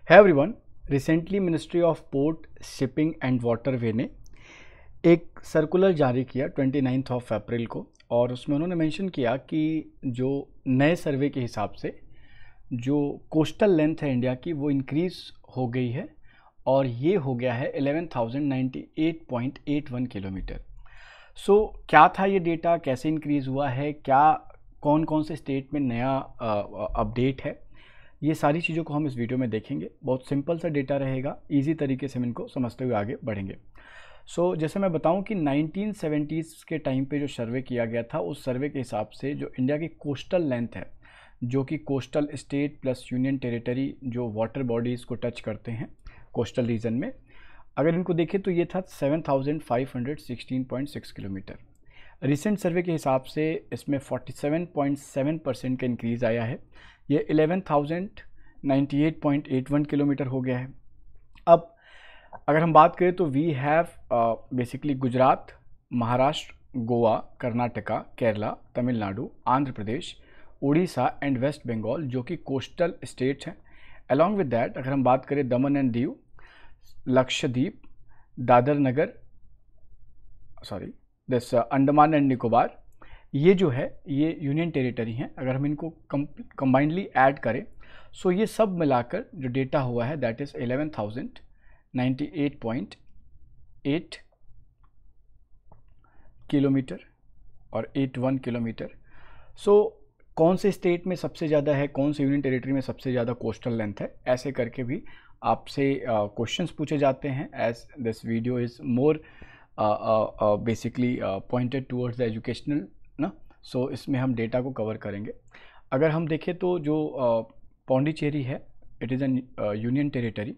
है everyone. Recently ministry of port shipping and waterway ने एक सर्कुलर जारी किया 29 ऑफ अप्रैल को, और उसमें उन्होंने मेंशन किया कि जो नए सर्वे के हिसाब से जो कोस्टल लेंथ है इंडिया की वो इंक्रीज़ हो गई है और ये हो गया है 11,098.81 किलोमीटर। सो क्या था ये डेटा, कैसे इंक्रीज़ हुआ है, क्या कौन कौन से स्टेट में नया अपडेट है, ये सारी चीज़ों को हम इस वीडियो में देखेंगे। बहुत सिंपल सा डेटा रहेगा, इजी तरीके से हम इनको समझते हुए आगे बढ़ेंगे। जैसे मैं बताऊं कि 1970s के टाइम पे जो सर्वे किया गया था, उस सर्वे के हिसाब से जो इंडिया की कोस्टल लेंथ है, जो कि coastal state plus union territory जो वाटर बॉडीज़ को टच करते हैं कोस्टल रीजन में, अगर इनको देखें तो ये था 7,516.6 किलोमीटर। रिसेंट सर्वे के हिसाब से इसमें 47.7% का इंक्रीज़ आया है, ये 11,098.81 किलोमीटर हो गया है। अब अगर हम बात करें तो we have basically Gujarat, Maharashtra, Goa, Karnataka, Kerala, Tamil Nadu, Andhra Pradesh, Orissa and West Bengal जो कि कोस्टल स्टेट्स हैं। अलॉन्ग विद दैट अगर हम बात करें दमन एंड दीव, लक्षद्वीप, दादर नगर अंडमान एंड निकोबार, ये जो है ये यूनियन टेरिटरी हैं। अगर हम इनको कंबाइंडली ऐड करें सो ये सब मिलाकर जो डेटा हुआ है दैट इज़ 11,098.8 किलोमीटर और 81 किलोमीटर। कौन से स्टेट में सबसे ज़्यादा है, कौन से यूनियन टेरिटरी में सबसे ज़्यादा कोस्टल लेंथ है, ऐसे करके भी आपसे क्वेश्चंस पूछे जाते हैं। As this video is more basically pointed towards the educational ना, इसमें हम डेटा को कवर करेंगे। अगर हम देखें तो जो पौंडीचेरी है, it is an union territory,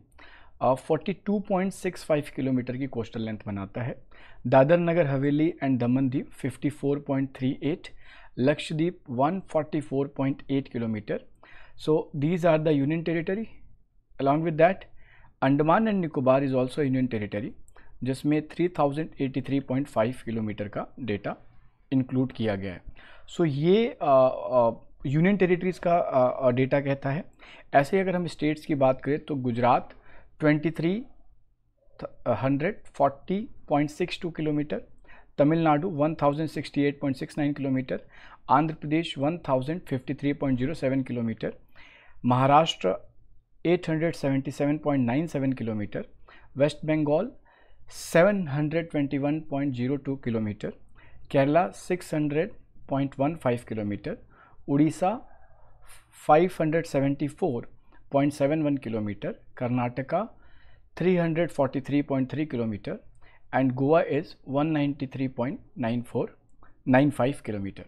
42.65 kilometre की कोस्टल लेंथ बनाता है। Dadra Nagar Haveli and Daman Diu 54.38, Lakshadweep 144.8 kilometre. These are the union territory. Along with that Andaman and Nicobar is also union territory, जिसमें 3,083.5 किलोमीटर का डेटा इंक्लूड किया गया है। ये यूनियन टेरिटरीज़ का डेटा कहता है। ऐसे ही अगर हम स्टेट्स की बात करें तो Gujarat 2,340.62 kilometre, Tamil Nadu 1,068.69 kilometre, Andhra Pradesh 1,053.07 kilometre, Maharashtra 877.97 kilometre, West Bengal 721.02 kilometre, Kerala 600.15 kilometre, Orissa 574.71 kilometre, Karnataka 343.3 kilometre and Goa is 193.95 kilometre.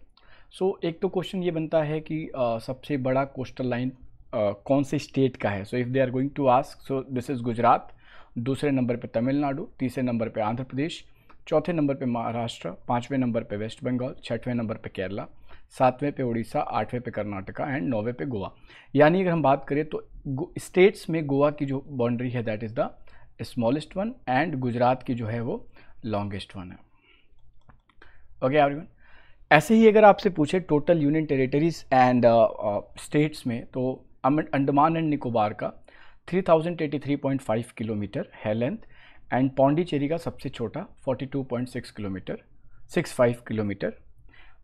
एक तो क्वेश्चन ये बनता है कि सबसे बड़ा कोस्टल लाइन कौन से स्टेट का है। If they are going to ask, this is Gujarat, दूसरे नंबर पे तमिलनाडु, तीसरे नंबर पे आंध्र प्रदेश, चौथे नंबर पे महाराष्ट्र, पाँचवें नंबर पे वेस्ट बंगाल, छठवें नंबर पे केरला, सातवें पे उड़ीसा, आठवें पे कर्नाटका एंड नौवें पे गोवा। यानी अगर हम बात करें तो स्टेट्स में गोवा की जो बाउंड्री है that is the smallest one and Gujarat की जो है वो लॉन्गेस्ट वन है। Okay everyone. ऐसे ही अगर आपसे पूछे total union territories and states में, तो अंडमान एंड निकोबार का 3,083.5 किलोमीटर है लेंथ एंड पौंडीचेरी का सबसे छोटा 42.6 किलोमीटर 65 किलोमीटर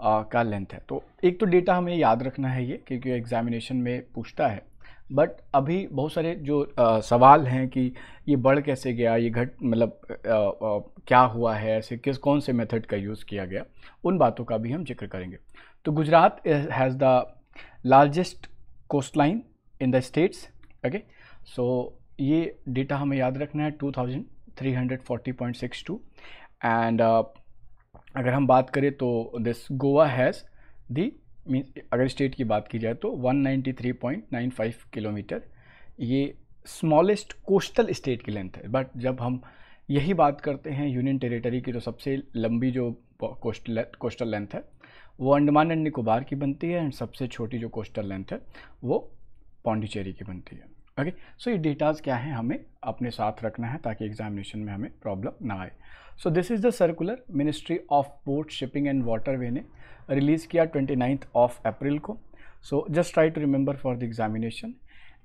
का लेंथ है। तो एक तो डेटा हमें याद रखना है ये, क्योंकि एग्जामिनेशन में पूछता है। बट अभी बहुत सारे जो सवाल हैं कि ये बढ़ कैसे गया, ये घट मतलब क्या हुआ है, ऐसे कौन से मेथड का यूज़ किया गया, उन बातों का भी हम जिक्र करेंगे। तो Gujarat has the largest coastline in the states. Okay, ये डेटा हमें याद रखना है 2,340.62 एंड अगर हम बात करें तो दिस गोवा हैज़ दी अगर स्टेट की बात की जाए तो 193.95 किलोमीटर, ये स्मॉलेस्ट कोस्टल स्टेट की लेंथ है। बट जब हम यही बात करते हैं यूनियन टेरिटरी की, तो सबसे लंबी जो कोस्टल लेंथ है वो अंडमान एंड निकोबार की बनती है एंड सबसे छोटी जो कोस्टल लेंथ है वो पौंडीचेरी की बनती है। ओके, ये डेटाज क्या हैं हमें अपने साथ रखना है ताकि एग्जामिनेशन में हमें प्रॉब्लम ना आए। This is the circular ministry of port shipping and waterway ने रिलीज़ किया 29 ऑफ अप्रैल को। Just try to remember for the examination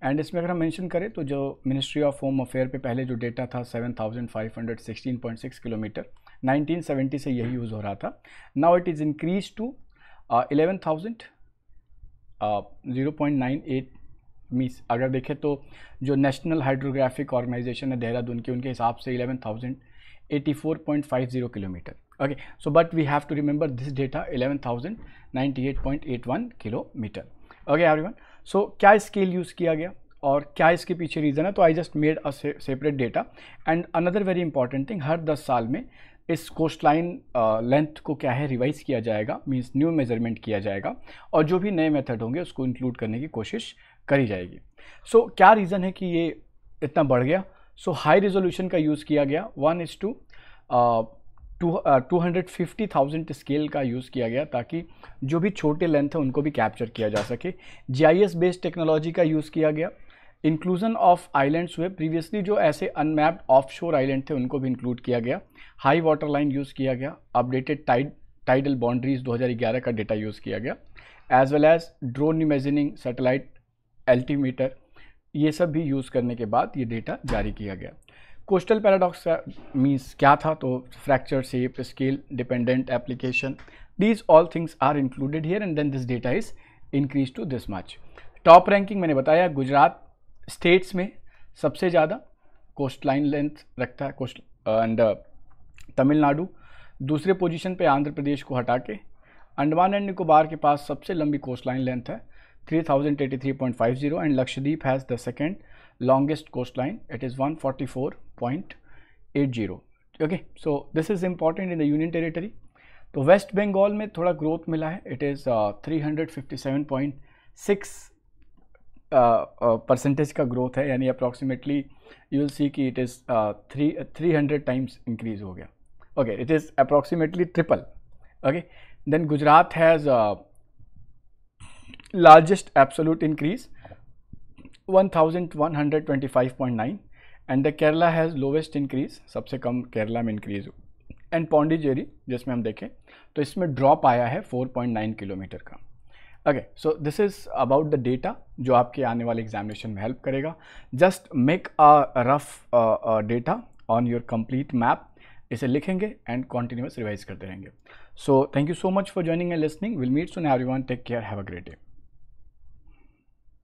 and इसमें अगर हम मेंशन करें तो जो मिनिस्ट्री ऑफ होम अफेयर पे पहले जो डेटा था 7,516.6 किलोमीटर 1970 से यही यूज़ हो रहा था. Now it is increase to 11,000 0.98 means अगर देखें तो जो नेशनल हाइड्रोग्राफिक ऑर्गेनाइजेशन है देहरादून की उनके हिसाब से 11,084.50 kilometre. Okay, so but we have to remember this data 11,098.81 kilometre. Okay everyone, so क्या स्केल यूज़ किया गया और क्या इसके पीछे रीज़न है, तो I just made a separate data. And another very important thing, हर 10 साल में इस कोस्ट लाइन लेंथ को क्या है रिवाइज किया जाएगा, मींस न्यू मेजरमेंट किया जाएगा और जो भी नए मेथड होंगे उसको इंक्लूड करने की कोशिश करी जाएगी. सो क्या रीज़न है कि ये इतना बढ़ गया. सो हाई रिजोल्यूशन का यूज़ किया गया, 1:250,000 स्केल का यूज़ किया गया ताकि जो भी छोटे लेंथ है उनको भी कैप्चर किया जा सके. GIS बेस्ड टेक्नोलॉजी का यूज़ किया गया. इंक्लूजन ऑफ आइलैंड्स हुए, प्रीवियसली जो ऐसे अनमैप्ड ऑफशोर आइलैंड थे उनको भी इंक्लूड किया गया. हाई वाटर लाइन यूज़ किया गया. अपडेटेड टाइडल बाउंड्रीज 2011 का डेटा यूज़ किया गया. As well as drone imagining, satellite altimeter, ये सब भी यूज़ करने के बाद ये डेटा जारी किया गया. कोस्टल पैराडॉक्स का मीन्स क्या था, तो fracture, shape, scale, dependent application, these all things are included here and then this data is increase to this much. Top ranking मैंने बताया, गुजरात स्टेट्स में सबसे ज़्यादा कोस्ट लाइन लेंथ रखता है कोस्ट एंड तमिलनाडु दूसरे पोजीशन पे आंध्र प्रदेश को हटा के. अंडमान एंड निकोबार के पास सबसे लंबी कोस्ट लाइन लेंथ है 3,083.50 and Lakshadweep has the second longest coastline, it is 144.80. okay, so this is important in the union territory. तो वेस्ट बंगाल में थोड़ा ग्रोथ मिला है, इट इज़ 357.6 परसेंटेज का ग्रोथ है, यानी अप्रॉक्सीमेटली यू विल सी कि इट इज़ 300 टाइम्स इंक्रीज हो गया. Okay, it is approximately triple. Okay, then Gujarat has largest absolute increase 1,125.9 and the Kerala has lowest increase, सबसे कम केरला में इंक्रीज हो. एंड पौंडीचेरी जिसमें हम देखें तो इसमें ड्रॉप आया है 4.9 किलोमीटर का. Okay, so this is about the data जो आपके आने वाले एग्जामिनेशन में हेल्प करेगा. Just make a rough data on your complete map, इसे लिखेंगे एंड कॉन्टिन्यूस रिवाइज करते रहेंगे. So thank you so much for joining and listening. Will meet soon everyone. Take care. Have a great day.